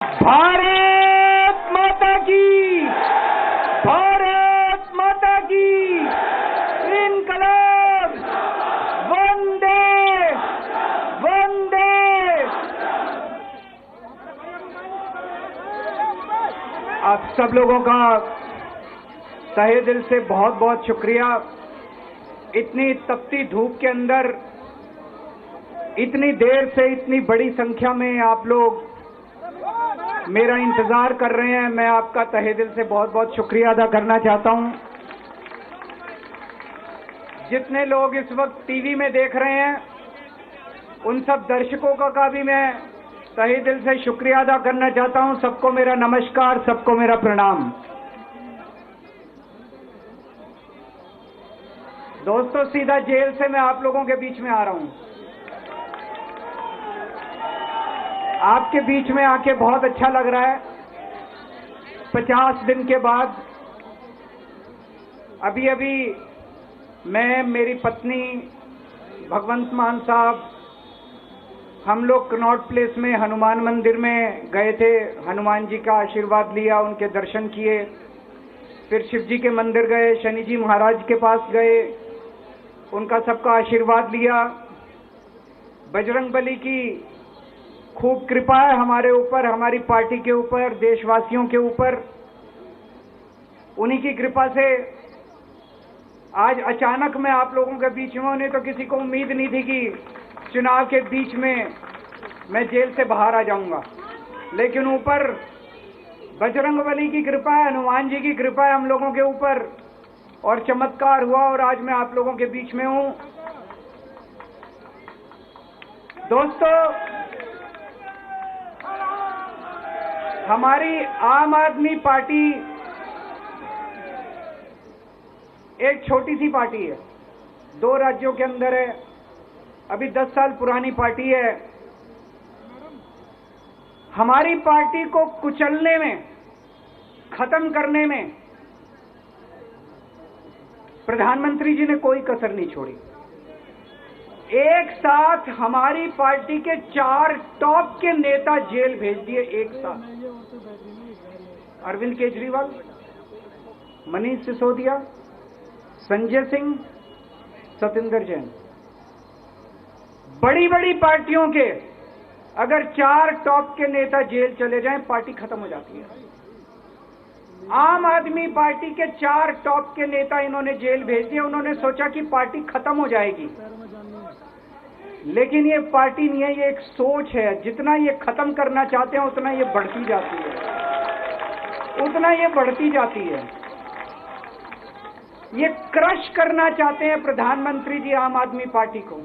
भारत माता की, भारत माता की, इनकलाब, वंदे वंदे। आप सब लोगों का तहे दिल से बहुत बहुत शुक्रिया। इतनी तपती धूप के अंदर इतनी देर से इतनी बड़ी संख्या में आप लोग मेरा इंतजार कर रहे हैं। मैं आपका तहे दिल से बहुत बहुत शुक्रिया अदा करना चाहता हूं। जितने लोग इस वक्त टीवी में देख रहे हैं उन सब दर्शकों का भी मैं तहे दिल से शुक्रिया अदा करना चाहता हूं। सबको मेरा नमस्कार, सबको मेरा प्रणाम। दोस्तों, सीधा जेल से मैं आप लोगों के बीच में आ रहा हूं। आपके बीच में आके बहुत अच्छा लग रहा है। 50 दिन के बाद अभी मैं, मेरी पत्नी भगवंत मान साहब, हम लोग कनॉट प्लेस में हनुमान मंदिर में गए थे। हनुमान जी का आशीर्वाद लिया, उनके दर्शन किए। फिर शिव जी के मंदिर गए, शनि जी महाराज के पास गए, उनका सबका आशीर्वाद लिया। बजरंगबली की खूब कृपा है हमारे ऊपर, हमारी पार्टी के ऊपर, देशवासियों के ऊपर। उन्हीं की कृपा से आज अचानक मैं आप लोगों के बीच में, उन्हें तो किसी को उम्मीद नहीं थी कि चुनाव के बीच में मैं जेल से बाहर आ जाऊंगा, लेकिन ऊपर बजरंगबली की कृपा है, हनुमान जी की कृपा है हम लोगों के ऊपर, और चमत्कार हुआ और आज मैं आप लोगों के बीच में हूं। दोस्तों, हमारी आम आदमी पार्टी एक छोटी सी पार्टी है, 2 राज्यों के अंदर है, अभी 10 साल पुरानी पार्टी है। हमारी पार्टी को कुचलने में, खत्म करने में प्रधानमंत्री जी ने कोई कसर नहीं छोड़ी। एक साथ हमारी पार्टी के 4 टॉप के नेता जेल भेज दिए एक साथ। अरविंद केजरीवाल, मनीष सिसोदिया, संजय सिंह, सतिंदर जैन। बड़ी बड़ी पार्टियों के अगर 4 टॉप के नेता जेल चले जाएं, पार्टी खत्म हो जाती है। आम आदमी पार्टी के 4 टॉप के नेता इन्होंने जेल भेज दिए। उन्होंने सोचा कि पार्टी खत्म हो जाएगी, लेकिन ये पार्टी नहीं है, ये एक सोच है। जितना ये खत्म करना चाहते हैं उतना ये बढ़ती जाती है, उतना ये बढ़ती जाती है। ये क्रश करना चाहते हैं प्रधानमंत्री जी आम आदमी पार्टी को।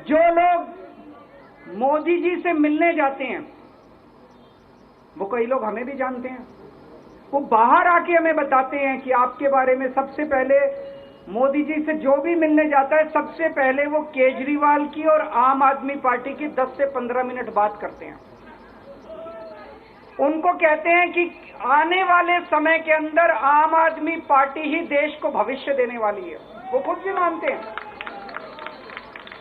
जो लोग मोदी जी से मिलने जाते हैं, वो कई लोग हमें भी जानते हैं, वो बाहर आके हमें बताते हैं कि आपके बारे में सबसे पहले मोदी जी से जो भी मिलने जाता है, सबसे पहले वो केजरीवाल की और आम आदमी पार्टी की 10 से 15 मिनट बात करते हैं। उनको कहते हैं कि आने वाले समय के अंदर आम आदमी पार्टी ही देश को भविष्य देने वाली है। वो खुद भी मानते हैं।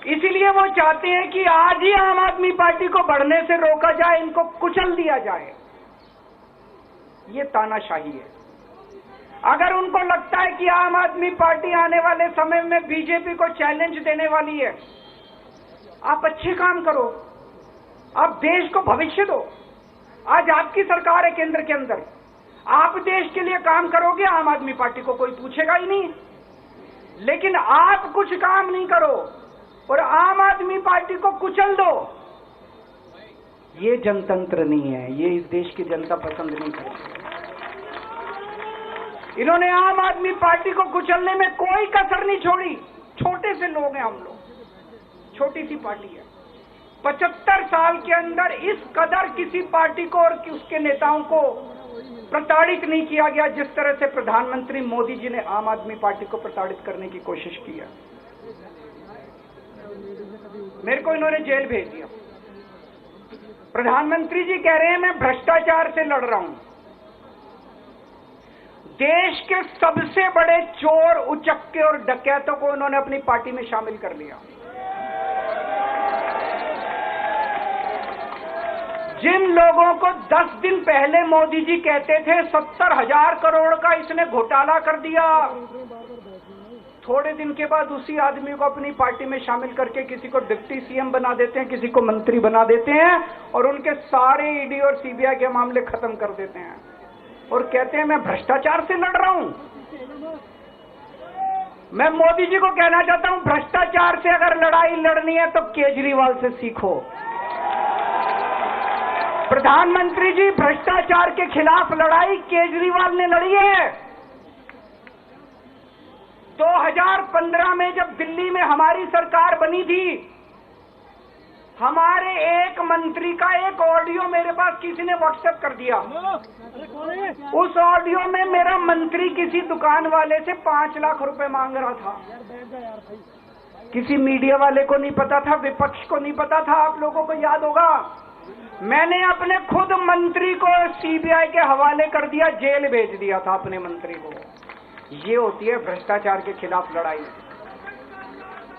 इसीलिए वो चाहते हैं कि आज ही आम आदमी पार्टी को बढ़ने से रोका जाए, इनको कुचल दिया जाए। ये तानाशाही है। अगर उनको लगता है कि आम आदमी पार्टी आने वाले समय में बीजेपी को चैलेंज देने वाली है, आप अच्छे काम करो, आप देश को भविष्य दो। आज आपकी सरकार है केंद्र के अंदर, आप देश के लिए काम करोगे, आम आदमी पार्टी को कोई पूछेगा ही नहीं। लेकिन आप कुछ काम नहीं करो और आम आदमी पार्टी को कुचल दो, ये जनतंत्र नहीं है, ये इस देश की जनता पसंद नहीं करती। इन्होंने आम आदमी पार्टी को कुचलने में कोई कसर नहीं छोड़ी। छोटे से लोग हैं हम लोग, छोटी सी पार्टी है। 75 साल के अंदर इस कदर किसी पार्टी को और उसके नेताओं को प्रताड़ित नहीं किया गया जिस तरह से प्रधानमंत्री मोदी जी ने आम आदमी पार्टी को प्रताड़ित करने की कोशिश की है। मेरे को इन्होंने जेल भेज दिया। प्रधानमंत्री जी कह रहे हैं मैं भ्रष्टाचार से लड़ रहा हूं। देश के सबसे बड़े चोर, उचक्के और डकैतों को उन्होंने अपनी पार्टी में शामिल कर लिया। जिन लोगों को 10 दिन पहले मोदी जी कहते थे 70,000 करोड़ का इसने घोटाला कर दिया, थोड़े दिन के बाद उसी आदमी को अपनी पार्टी में शामिल करके किसी को डिप्टी सीएम बना देते हैं, किसी को मंत्री बना देते हैं और उनके सारे ईडी और सीबीआई के मामले खत्म कर देते हैं और कहते हैं मैं भ्रष्टाचार से लड़ रहा हूं। मैं मोदी जी को कहना चाहता हूं, भ्रष्टाचार से अगर लड़ाई लड़नी है तो केजरीवाल से सीखो। प्रधानमंत्री जी, भ्रष्टाचार के खिलाफ लड़ाई केजरीवाल ने लड़ी है। 2015 में जब दिल्ली में हमारी सरकार बनी थी, हमारे एक मंत्री का एक ऑडियो मेरे पास किसी ने व्हाट्सएप कर दिया। उस ऑडियो में मेरा मंत्री किसी दुकान वाले से 5 लाख रुपए मांग रहा था। किसी मीडिया वाले को नहीं पता था, विपक्ष को नहीं पता था। आप लोगों को याद होगा, मैंने अपने खुद मंत्री को सीबीआई के हवाले कर दिया, जेल भेज दिया था अपने मंत्री को। ये होती है भ्रष्टाचार के खिलाफ लड़ाई।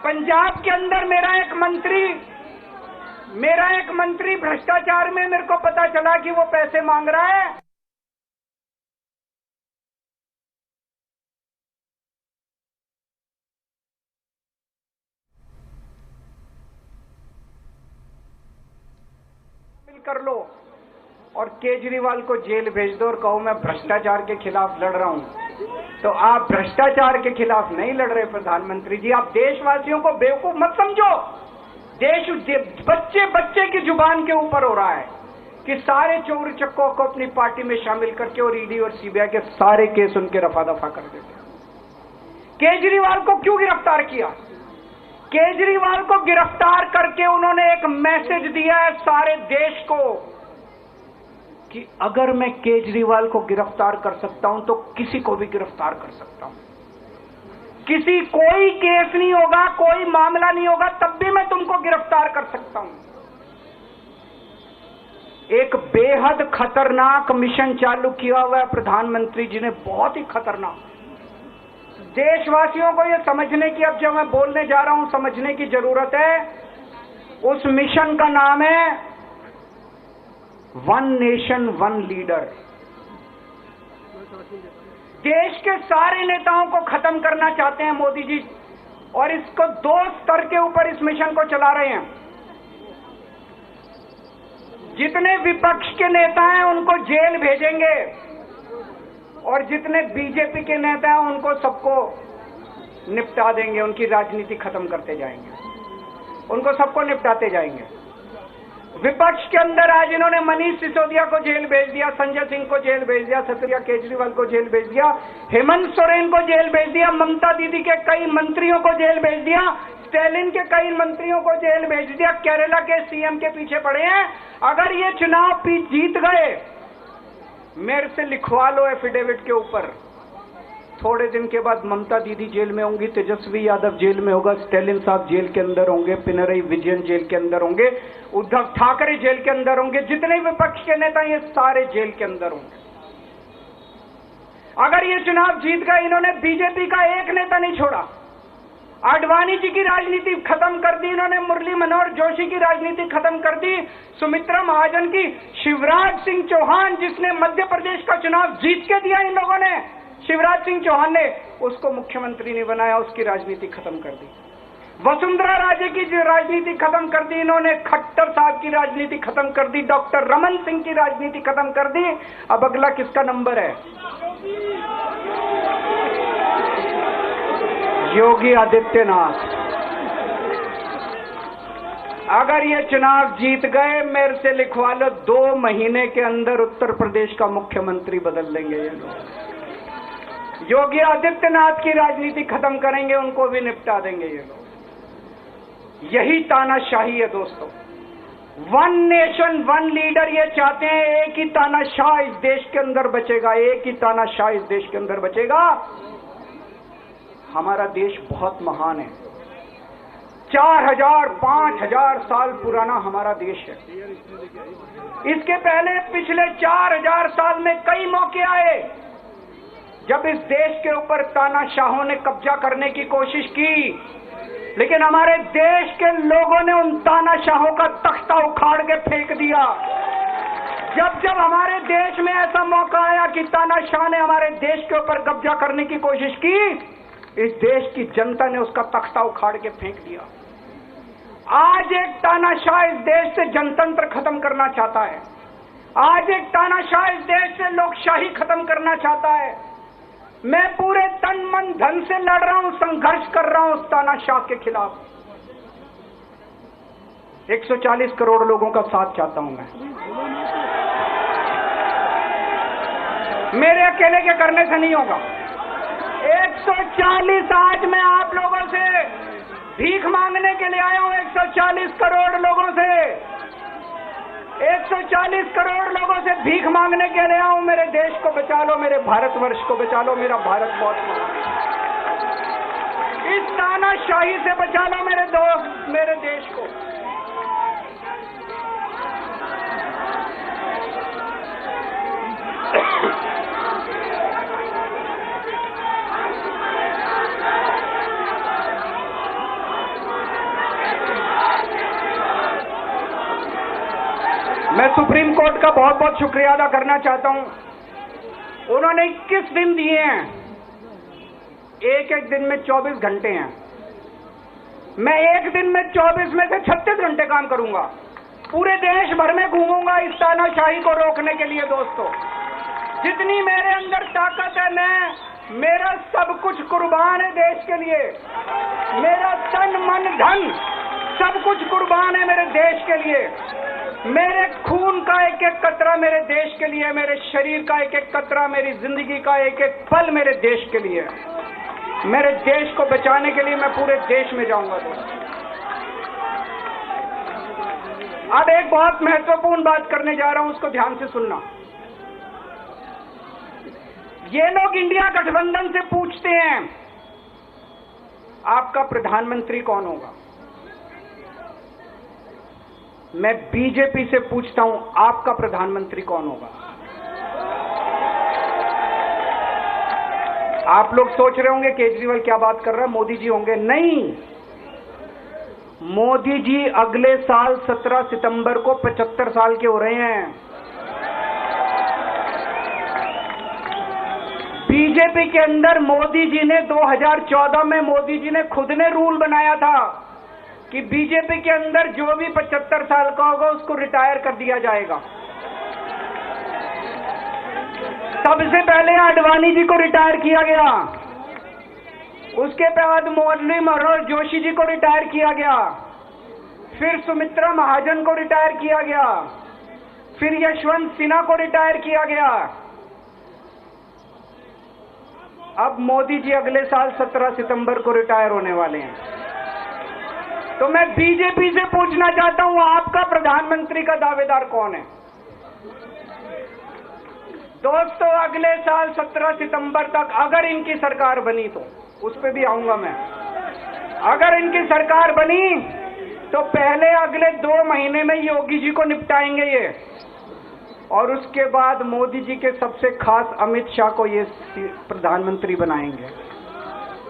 पंजाब के अंदर मेरा एक मंत्री भ्रष्टाचार में, मेरे को पता चला कि वो पैसे मांग रहा है। कर लो और केजरीवाल को जेल भेज दो और कहो मैं भ्रष्टाचार के खिलाफ लड़ रहा हूं। तो आप भ्रष्टाचार के खिलाफ नहीं लड़ रहे प्रधानमंत्री जी। आप देशवासियों को बेवकूफ मत समझो। देश बच्चे बच्चे की जुबान के ऊपर हो रहा है कि सारे चोर चक्कों को अपनी पार्टी में शामिल करके और ईडी और सीबीआई के सारे केस उनके रफा दफा कर देते। केजरीवाल को क्यों गिरफ्तार किया? केजरीवाल को गिरफ्तार करके उन्होंने एक मैसेज दिया है सारे देश को कि अगर मैं केजरीवाल को गिरफ्तार कर सकता हूं तो किसी को भी गिरफ्तार कर सकता हूं। कोई केस नहीं होगा, कोई मामला नहीं होगा, तब भी मैं तुमको गिरफ्तार कर सकता हूं। एक बेहद खतरनाक मिशन चालू किया हुआ है प्रधानमंत्री जी ने, बहुत ही खतरनाक। देशवासियों को यह समझने की, अब जब मैं बोलने जा रहा हूं, समझने की जरूरत है। उस मिशन का नाम है वन नेशन वन लीडर। देश के सारे नेताओं को खत्म करना चाहते हैं मोदी जी और इसको 2 स्तर के ऊपर इस मिशन को चला रहे हैं। जितने विपक्ष के नेता हैं उनको जेल भेजेंगे और जितने बीजेपी के नेता हैं उनको सबको निपटा देंगे, उनकी राजनीति खत्म करते जाएंगे, उनको सबको निपटाते जाएंगे। विपक्ष के अंदर आज इन्होंने मनीष सिसोदिया को जेल भेज दिया, संजय सिंह को जेल भेज दिया, सत्यपाल केजरीवाल को जेल भेज दिया, हेमंत सोरेन को जेल भेज दिया, ममता दीदी के कई मंत्रियों को जेल भेज दिया, स्टैलिन के कई मंत्रियों को जेल भेज दिया, केरला के सीएम के पीछे पड़े हैं। अगर ये चुनाव जीत गए, मेरे से लिखवा लो एफिडेविट के ऊपर, थोड़े दिन के बाद ममता दीदी जेल में होंगी, तेजस्वी यादव जेल में होगा, स्टैलिन साहब जेल के अंदर होंगे, पिनरई विजयन जेल के अंदर होंगे, उद्धव ठाकरे जेल के अंदर होंगे, जितने विपक्ष के नेता ये सारे जेल के अंदर होंगे। अगर ये चुनाव जीत गए, इन्होंने बीजेपी का एक नेता नहीं छोड़ा। आडवाणी जी की राजनीति खत्म कर दी इन्होंने, मुरली मनोहर जोशी की राजनीति खत्म कर दी, सुमित्रा महाजन की, शिवराज सिंह चौहान जिसने मध्य प्रदेश का चुनाव जीत के दिया इन लोगों ने, शिवराज सिंह चौहान ने उसको मुख्यमंत्री नहीं बनाया, उसकी राजनीति खत्म कर दी। वसुंधरा राजे की राजनीति खत्म कर दी इन्होंने, खट्टर साहब की राजनीति खत्म कर दी, डॉक्टर रमन सिंह की राजनीति खत्म कर दी। अब अगला किसका नंबर है? योगी आदित्यनाथ। अगर ये चुनाव जीत गए, मेरे से लिखवा लो, 2 महीने के अंदर उत्तर प्रदेश का मुख्यमंत्री बदल देंगे ये लोग। योगी आदित्यनाथ की राजनीति खत्म करेंगे, उनको भी निपटा देंगे ये लोग। यही तानाशाही है दोस्तों। वन नेशन वन लीडर ये चाहते हैं, एक ही तानाशाह इस देश के अंदर बचेगा, एक ही तानाशाह इस देश के अंदर बचेगा। हमारा देश बहुत महान है, 4000 5000 साल पुराना हमारा देश है। इसके पहले पिछले 4000 साल में कई मौके आए जब इस देश के ऊपर तानाशाहों ने कब्जा करने की कोशिश की, लेकिन हमारे देश के लोगों ने उन तानाशाहों का तख्ता उखाड़ के फेंक दिया। जब जब हमारे देश में ऐसा मौका आया कि तानाशाह ने हमारे देश के ऊपर कब्जा करने की कोशिश की, इस देश की जनता ने उसका तख्ता उखाड़ के फेंक दिया। आज एक तानाशाह इस देश से जनतंत्र खत्म करना चाहता है। आज एक तानाशाह इस देश से लोकशाही खत्म करना चाहता है। मैं पूरे तन मन धन से लड़ रहा हूं, संघर्ष कर रहा हूं उस तानाशाह के खिलाफ। 140 करोड़ लोगों का साथ चाहता हूं मैं। मेरे अकेले के करने से नहीं होगा। 140 आज मैं आप लोगों से भीख मांगने के लिए आया हूं। 140 करोड़ लोगों से 140 करोड़ लोगों से भीख मांगने के लिए आया हूं। मेरे देश को बचा लो, मेरे भारतवर्ष को बचा लो। मेरा भारत बहुत महान है। इस तानाशाही से बचा लो मेरे दोस्त, मेरे देश को। मैं सुप्रीम कोर्ट का बहुत बहुत शुक्रिया अदा करना चाहता हूं। उन्होंने 21 दिन दिए हैं, एक एक दिन में 24 घंटे हैं। मैं एक दिन में 24 में से 36 घंटे काम करूंगा। पूरे देश भर में घूमूंगा इस तानाशाही को रोकने के लिए। दोस्तों, जितनी मेरे अंदर ताकत है, मेरा सब कुछ कुर्बान है देश के लिए। मेरा तन मन धन सब कुछ कुर्बान है मेरे देश के लिए। मेरे खून का एक एक कतरा मेरे देश के लिए, मेरे शरीर का एक एक कतरा, मेरी जिंदगी का एक एक पल मेरे देश के लिए। मेरे देश को बचाने के लिए मैं पूरे देश में जाऊंगा। दोस्तों, अब एक बहुत महत्वपूर्ण बात करने जा रहा हूं, उसको ध्यान से सुनना। ये लोग इंडिया गठबंधन से पूछते हैं आपका प्रधानमंत्री कौन होगा। मैं बीजेपी से पूछता हूं आपका प्रधानमंत्री कौन होगा। आप लोग सोच रहे होंगे केजरीवाल क्या बात कर रहा है, मोदी जी होंगे। नहीं, मोदी जी अगले साल 17 सितंबर को 75 साल के हो रहे हैं। बीजेपी के अंदर मोदी जी ने 2014 में मोदी जी ने खुद ने रूल बनाया था कि बीजेपी के अंदर जो भी 75 साल का होगा उसको रिटायर कर दिया जाएगा। सबसे पहले आडवाणी जी को रिटायर किया गया, उसके बाद मुरली मनोहर जोशी जी को रिटायर किया गया, फिर सुमित्रा महाजन को रिटायर किया गया, फिर यशवंत सिन्हा को रिटायर किया गया। अब मोदी जी अगले साल 17 सितंबर को रिटायर होने वाले हैं। तो मैं बीजेपी से पूछना चाहता हूं आपका प्रधानमंत्री का दावेदार कौन है। दोस्तों, अगले साल 17 सितंबर तक अगर इनकी सरकार बनी तो उस पर भी आऊंगा मैं। अगर इनकी सरकार बनी तो पहले अगले 2 महीने में योगी जी को निपटाएंगे ये, और उसके बाद मोदी जी के सबसे खास अमित शाह को ये प्रधानमंत्री बनाएंगे।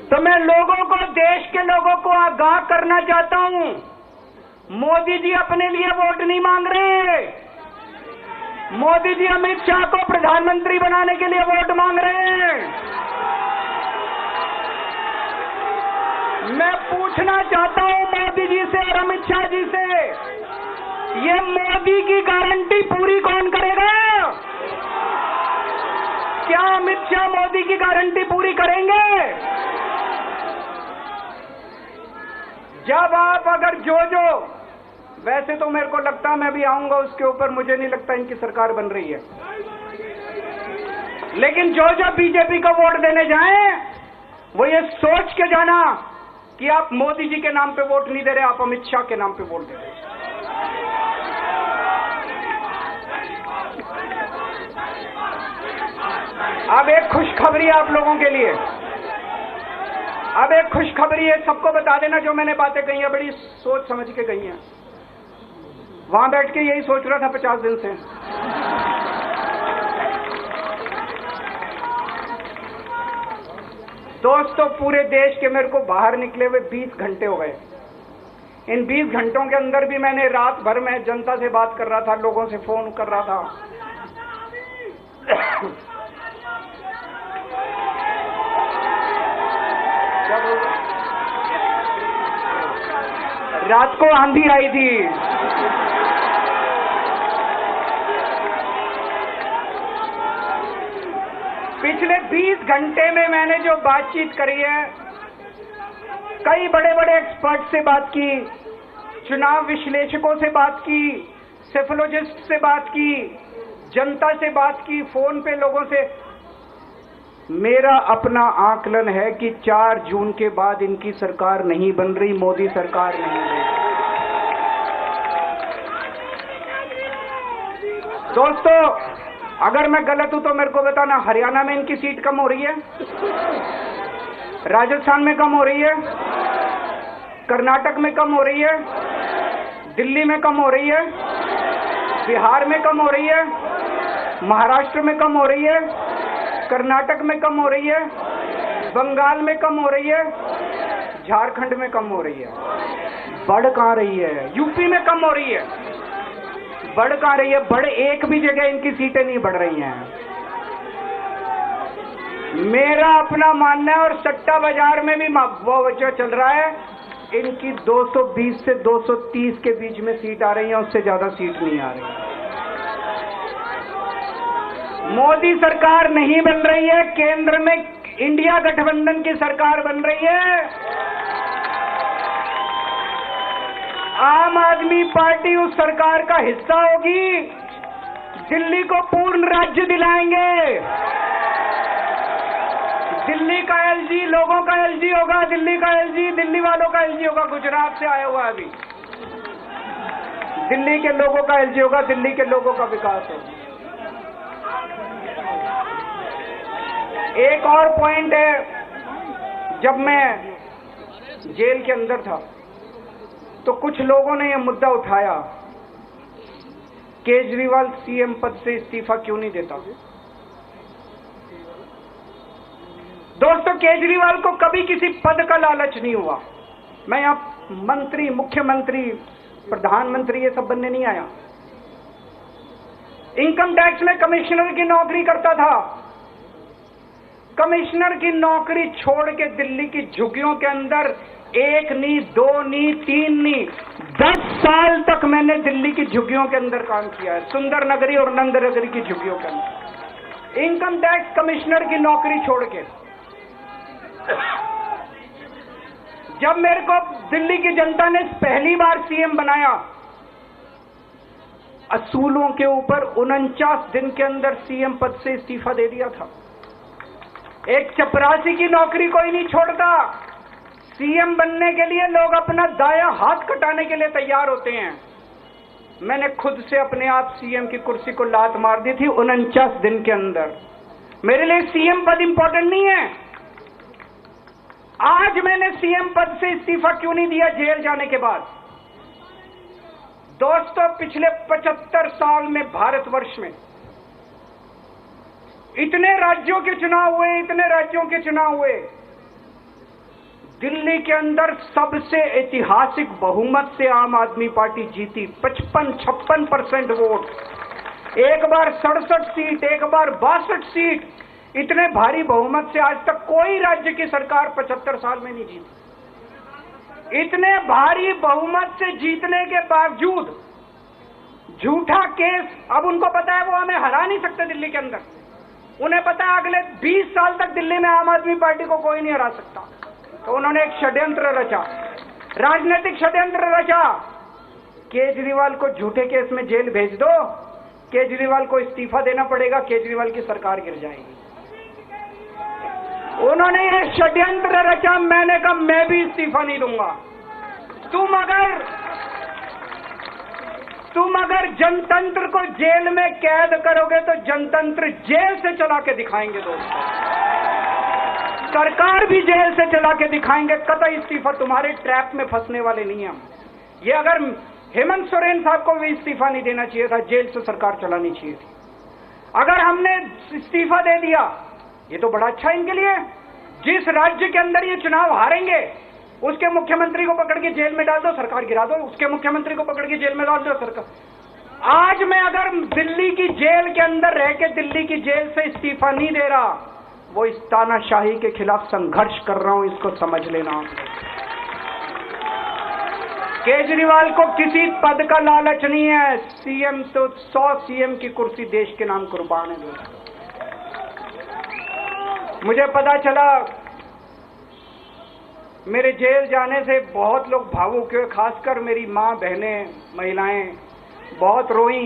तो मैं लोगों को, देश के लोगों को आगाह करना चाहता हूं, मोदी जी अपने लिए वोट नहीं मांग रहे। मोदी जी अमित शाह को प्रधानमंत्री बनाने के लिए वोट मांग रहे हैं। मैं पूछना चाहता हूं मोदी जी से और अमित शाह जी से, ये मोदी की गारंटी पूरी कौन करेगा? क्या अमित शाह मोदी की गारंटी पूरी करेंगे? जब आप अगर जो वैसे तो मेरे को लगता है मैं भी आऊंगा उसके ऊपर, मुझे नहीं लगता इनकी सरकार बन रही है, लेकिन जो बीजेपी को वोट देने जाएं वो ये सोच के जाना कि आप मोदी जी के नाम पे वोट नहीं दे रहे, आप अमित शाह के नाम पे वोट दे रहे हैं। अब एक खुशखबरी आप लोगों के लिए, अब एक खुशखबरी है, सबको बता देना जो मैंने बातें कही हैं बड़ी सोच समझ के कही हैं। वहां बैठ के यही सोच रहा था 50 दिन से। दोस्तों, पूरे देश के मेरे को बाहर निकले हुए 20 घंटे हो गए। इन 20 घंटों के अंदर भी मैंने रात भर में जनता से बात कर रहा था, लोगों से फोन कर रहा था, रात को आंधी आई थी। पिछले 20 घंटे में मैंने जो बातचीत करी है, कई बड़े बड़े एक्सपर्ट से बात की, चुनाव विश्लेषकों से बात की, सेफोलॉजिस्ट से बात की, जनता से बात की, फोन पे लोगों से। मेरा अपना आकलन है कि 4 जून के बाद इनकी सरकार नहीं बन रही, मोदी सरकार नहीं बन रही। दोस्तों, अगर मैं गलत हूं तो मेरे को बताना। हरियाणा में इनकी सीट कम हो रही है, राजस्थान में कम हो रही है, कर्नाटक में कम हो रही है, दिल्ली में कम हो रही है, बिहार में कम हो रही है, महाराष्ट्र में कम हो रही है, कर्नाटक में कम हो रही है, बंगाल में कम हो रही है, झारखंड में कम हो रही है। बढ़ कहां रही है? यूपी में कम हो रही है। बढ़ कहां रही है? बढ़ एक भी जगह इनकी सीटें नहीं बढ़ रही हैं। मेरा अपना मानना है, और सट्टा बाजार में भी वो वजह चल रहा है, इनकी 220 से 230 के बीच में सीट आ रही है, उससे ज्यादा सीट नहीं आ रही। मोदी सरकार नहीं बन रही है, केंद्र में इंडिया गठबंधन की सरकार बन रही है। आम आदमी पार्टी उस सरकार का हिस्सा होगी। दिल्ली को पूर्ण राज्य दिलाएंगे। दिल्ली का एलजी लोगों का एलजी होगा, दिल्ली का एलजी दिल्ली वालों का एलजी होगा। गुजरात से आया हुआ अभी, दिल्ली के लोगों का एलजी होगा, दिल्ली के लोगों का विकास होगा। एक और पॉइंट है, जब मैं जेल के अंदर था तो कुछ लोगों ने यह मुद्दा उठाया, केजरीवाल सीएम पद से इस्तीफा क्यों नहीं देता। दोस्तों, केजरीवाल को कभी किसी पद का लालच नहीं हुआ। मैं यहां मंत्री, मुख्यमंत्री, प्रधानमंत्री ये सब बनने नहीं आया। इनकम टैक्स में कमिश्नर की नौकरी करता था। कमिश्नर की नौकरी छोड़ के दिल्ली की झुग्गियों के अंदर 1 नहीं, 2 नहीं, 3 नहीं, 10 साल तक मैंने दिल्ली की झुग्गियों के अंदर काम किया है, सुंदर नगरी और नंद नगरी की झुग्गियों के अंदर, इनकम टैक्स कमिश्नर की नौकरी छोड़ के। जब मेरे को दिल्ली की जनता ने पहली बार सीएम बनाया, असूलों के ऊपर 49 दिन के अंदर सीएम पद से इस्तीफा दे दिया था। एक चपरासी की नौकरी कोई नहीं छोड़ता। सीएम बनने के लिए लोग अपना दायां हाथ कटाने के लिए तैयार होते हैं। मैंने खुद से अपने आप सीएम की कुर्सी को लात मार दी थी 49 दिन के अंदर। मेरे लिए सीएम पद इंपॉर्टेंट नहीं है। आज मैंने सीएम पद से इस्तीफा क्यों नहीं दिया जेल जाने के बाद? दोस्तों, पिछले 75 साल में भारतवर्ष में इतने राज्यों के चुनाव हुए, इतने राज्यों के चुनाव हुए, दिल्ली के अंदर सबसे ऐतिहासिक बहुमत से आम आदमी पार्टी जीती, 55-56% वोट। एक बार 67 सीट, एक बार 62 सीट। इतने भारी बहुमत से आज तक कोई राज्य की सरकार 75 साल में नहीं जीती। इतने भारी बहुमत से जीतने के बावजूद झूठा केस, अब उनको पता है वो हमें हरा नहीं सकते दिल्ली के अंदर। उन्हें पता है अगले 20 साल तक दिल्ली में आम आदमी पार्टी को कोई नहीं हरा सकता। तो उन्होंने एक षड्यंत्र रचा, राजनीतिक षड्यंत्र रचा। केजरीवाल को झूठे केस में जेल भेज दो, केजरीवाल को इस्तीफा देना पड़ेगा, केजरीवाल की सरकार गिर जाएगी। उन्होंने ये षड्यंत्र रचा। मैंने कहा मैं भी इस्तीफा नहीं दूंगा। तुम अगर जनतंत्र को जेल में कैद करोगे तो जनतंत्र जेल से चला के दिखाएंगे। दोस्तों, सरकार भी जेल से चला के दिखाएंगे। कतई इस्तीफा, तुम्हारे ट्रैप में फंसने वाले नहीं हम। ये अगर हेमंत सोरेन साहब को भी इस्तीफा नहीं देना चाहिए था, जेल से सरकार चलानी चाहिए थी। अगर हमने इस्तीफा दे दिया, ये तो बड़ा अच्छा इनके लिए। जिस राज्य के अंदर ये चुनाव हारेंगे उसके मुख्यमंत्री को पकड़ के जेल में डाल दो, सरकार गिरा दो। उसके मुख्यमंत्री को पकड़ के जेल में डाल दो, सरकार। आज मैं अगर दिल्ली की जेल के अंदर रह के दिल्ली की जेल से इस्तीफा नहीं दे रहा, वो इस तानाशाही के खिलाफ संघर्ष कर रहा हूं, इसको समझ लेना। केजरीवाल को किसी पद का लालच नहीं है। सीएम तो 100 सीएम की कुर्सी देश के नाम कुर्बान है दोस्तों। मुझे पता चला मेरे जेल जाने से बहुत लोग भावुक हुए, खासकर मेरी मां, बहनें, महिलाएं बहुत रोई,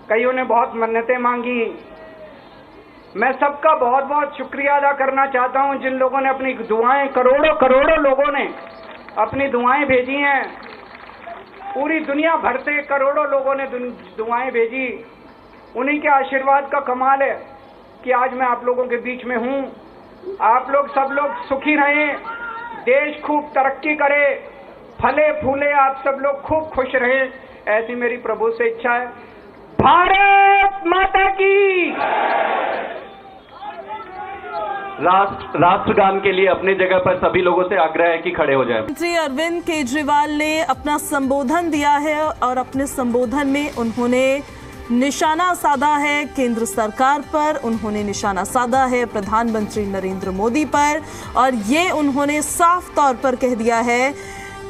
कईयों ने बहुत मन्नतें मांगी। मैं सबका बहुत बहुत शुक्रिया अदा करना चाहता हूं जिन लोगों ने अपनी दुआएं, करोड़ों लोगों ने अपनी दुआएं भेजी हैं। पूरी दुनिया भर से करोड़ों लोगों ने दुआएं भेजी। उन्हीं के आशीर्वाद का कमाल है कि आज मैं आप लोगों के बीच में हूं। आप लोग सब लोग सुखी रहें, देश खूब तरक्की करे, फले फूले, आप सब लोग खूब खुश रहें, ऐसी मेरी प्रभु से इच्छा है। भारत माता की। राष्ट्रगान के लिए अपनी जगह पर सभी लोगों से आग्रह है कि खड़े हो जाएं। मुख्यमंत्री अरविंद केजरीवाल ने अपना संबोधन दिया है और अपने संबोधन में उन्होंने निशाना साधा है केंद्र सरकार पर, उन्होंने निशाना साधा है प्रधानमंत्री नरेंद्र मोदी पर, और ये उन्होंने साफ तौर पर कह दिया है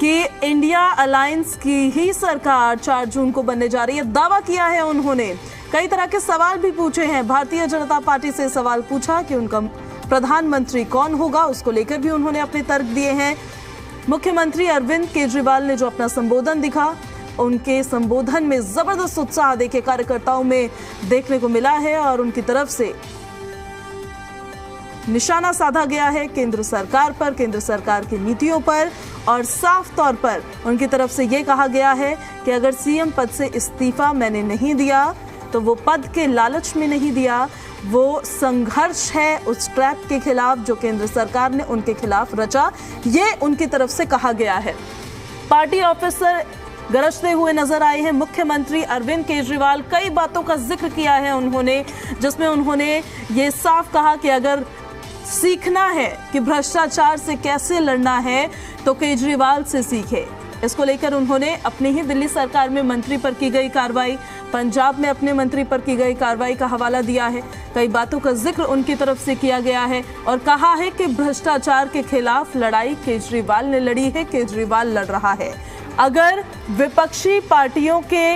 कि इंडिया अलायंस की ही सरकार 4 जून को बनने जा रही है। दावा किया है उन्होंने। कई तरह के सवाल भी पूछे हैं। भारतीय जनता पार्टी से सवाल पूछा कि उनका प्रधानमंत्री कौन होगा, उसको लेकर भी उन्होंने अपने तर्क दिए हैं। मुख्यमंत्री अरविंद केजरीवाल ने जो अपना संबोधन दिखा, उनके संबोधन में जबरदस्त उत्साह देखिए कार्यकर्ताओं में देखने को मिला है और उनकी तरफ से निशाना साधा गया है केंद्र सरकार पर, केंद्र सरकार की नीतियों पर, और साफ तौर पर उनकी तरफ से यह कहा गया है कि अगर सीएम पद से इस्तीफा मैंने नहीं दिया तो वो पद के लालच में नहीं दिया, वो संघर्ष है उस ट्रैप के खिलाफ जो केंद्र सरकार ने उनके खिलाफ रचा, ये उनकी तरफ से कहा गया है। पार्टी ऑफिसर गरजते हुए नजर आए हैं। मुख्यमंत्री अरविंद केजरीवाल कई बातों का जिक्र किया है उन्होंने, जिसमें उन्होंने ये साफ कहा कि अगर सीखना है कि भ्रष्टाचार से कैसे लड़ना है तो केजरीवाल से सीखे। इसको लेकर उन्होंने अपनी ही दिल्ली सरकार में मंत्री पर की गई कार्रवाई, पंजाब में अपने मंत्री पर की गई कार्रवाई का हवाला दिया है। कई बातों का जिक्र उनकी तरफ से किया गया है और कहा है कि भ्रष्टाचार के खिलाफ लड़ाई केजरीवाल ने लड़ी है, केजरीवाल लड़ रहा है। अगर विपक्षी पार्टियों के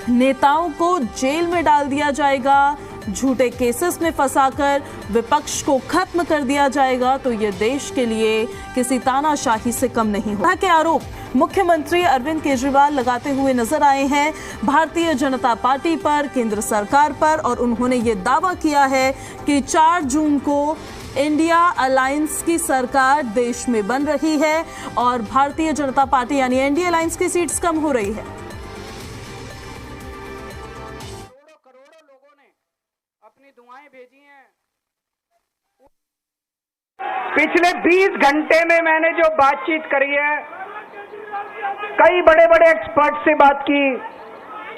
नेताओं को जेल में डाल दिया जाएगा, झूठे केसेस में फंसाकर विपक्ष को खत्म कर दिया जाएगा, तो ये देश के लिए किसी तानाशाही से कम नहीं होगा के आरोप मुख्यमंत्री अरविंद केजरीवाल लगाते हुए नजर आए हैं भारतीय जनता पार्टी पर, केंद्र सरकार पर, और उन्होंने ये दावा किया है कि 4 जून को इंडिया अलायंस की सरकार देश में बन रही है और भारतीय जनता पार्टी यानी एनडीए अलायंस की सीट्स कम हो रही है। करोड़ों लोगों ने अपनी दुआएं भेजी हैं। पिछले 20 घंटे में मैंने जो बातचीत करी है, कई बड़े बड़े एक्सपर्ट से बात की,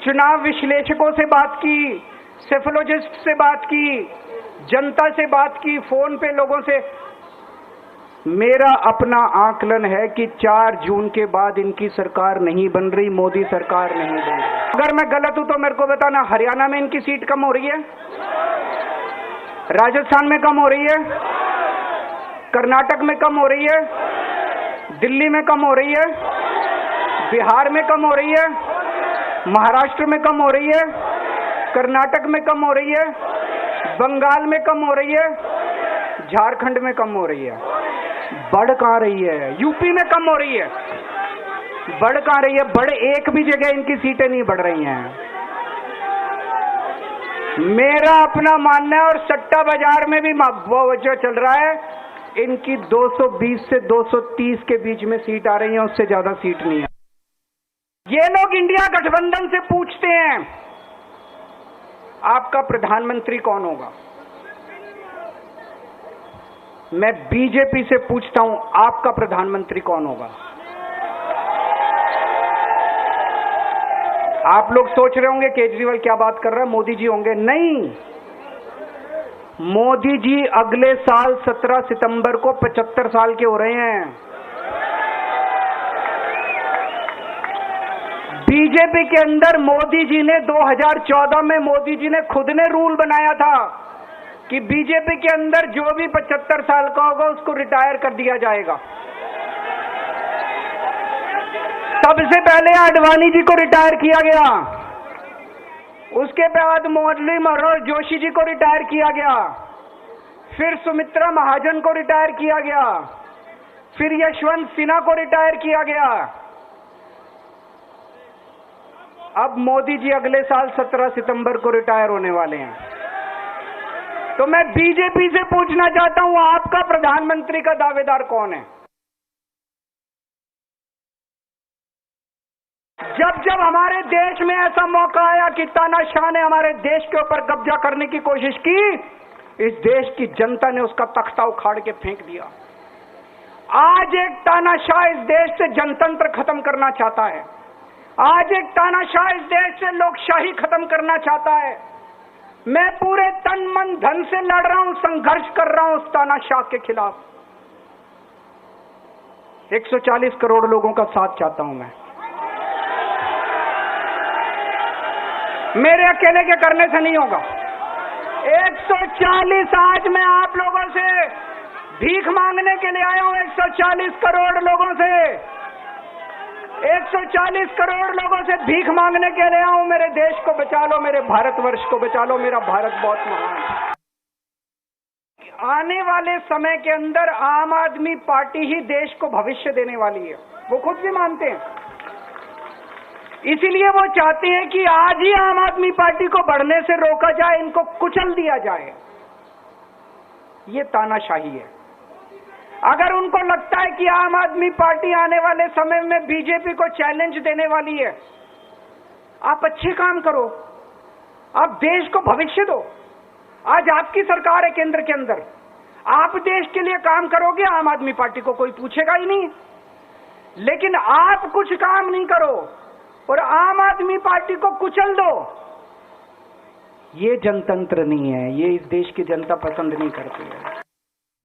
चुनाव विश्लेषकों से बात की, सेफोलॉजिस्ट से बात की, जनता से बात की, फोन पे लोगों से। मेरा अपना आकलन है कि 4 जून के बाद इनकी सरकार नहीं बन रही, मोदी सरकार नहीं बन रही। अगर मैं गलत हूं तो मेरे को बताना। हरियाणा में इनकी सीट कम हो रही है, राजस्थान में कम हो रही है, कर्नाटक में कम हो रही है, दिल्ली में कम हो रही है, बिहार में कम हो रही है, महाराष्ट्र में कम हो रही है, कर्नाटक में कम हो रही है, बंगाल में कम हो रही है, झारखंड में कम हो रही है। बढ़ कहां रही है? यूपी में कम हो रही है। बढ़ कहां रही है? बढ़ एक भी जगह इनकी सीटें नहीं बढ़ रही हैं। मेरा अपना मानना है, और सट्टा बाजार में भी वो जो चल रहा है, इनकी 220 से 230 के बीच में सीट आ रही है, उससे ज्यादा सीट नहीं है। ये लोग इंडिया गठबंधन से पूछते हैं आपका प्रधानमंत्री कौन होगा। मैं बीजेपी से पूछता हूं आपका प्रधानमंत्री कौन होगा। आप लोग सोच रहे होंगे केजरीवाल क्या बात कर रहा है, मोदी जी होंगे। नहीं, मोदी जी अगले साल 17 सितंबर को 75 साल के हो रहे हैं। बीजेपी के अंदर मोदी जी ने 2014 में मोदी जी ने खुद ने रूल बनाया था कि बीजेपी के अंदर जो भी 75 साल का होगा उसको रिटायर कर दिया जाएगा। सबसे पहले आडवाणी जी को रिटायर किया गया, उसके बाद मुरली मनोहर जोशी जी को रिटायर किया गया, फिर सुमित्रा महाजन को रिटायर किया गया, फिर यशवंत सिन्हा को रिटायर किया गया। अब मोदी जी अगले साल 17 सितंबर को रिटायर होने वाले हैं। तो मैं बीजेपी से पूछना चाहता हूं, आपका प्रधानमंत्री का दावेदार कौन है? जब जब हमारे देश में ऐसा मौका आया कि तानाशाह ने हमारे देश के ऊपर कब्जा करने की कोशिश की, इस देश की जनता ने उसका तख्ता उखाड़ के फेंक दिया। आज एक तानाशाह इस देश से जनतंत्र खत्म करना चाहता है, आज एक तानाशाह इस देश से लोकशाही खत्म करना चाहता है। मैं पूरे तन मन धन से लड़ रहा हूं, संघर्ष कर रहा हूं उस तानाशाह के खिलाफ। 140 करोड़ लोगों का साथ चाहता हूं मैं। मेरे अकेले के करने से नहीं होगा। 140 आज मैं आप लोगों से भीख मांगने के लिए आया हूं, 140 करोड़ लोगों से, 140 करोड़ लोगों से भीख मांगने के लिए आया हूं। मेरे देश को बचा लो, मेरे भारतवर्ष को बचा लो, मेरा भारत बहुत महान है। आने वाले समय के अंदर आम आदमी पार्टी ही देश को भविष्य देने वाली है, वो खुद भी मानते हैं। इसीलिए वो चाहते हैं कि आज ही आम आदमी पार्टी को बढ़ने से रोका जाए, इनको कुचल दिया जाए। ये तानाशाही है। अगर उनको लगता है कि आम आदमी पार्टी आने वाले समय में बीजेपी को चैलेंज देने वाली है, आप अच्छे काम करो, आप देश को भविष्य दो। आज आपकी सरकार है केंद्र के अंदर, आप देश के लिए काम करोगे, आम आदमी पार्टी को कोई पूछेगा ही नहीं। लेकिन आप कुछ काम नहीं करो और आम आदमी पार्टी को कुचल दो, ये जनतंत्र नहीं है, ये इस देश की जनता पसंद नहीं करती है।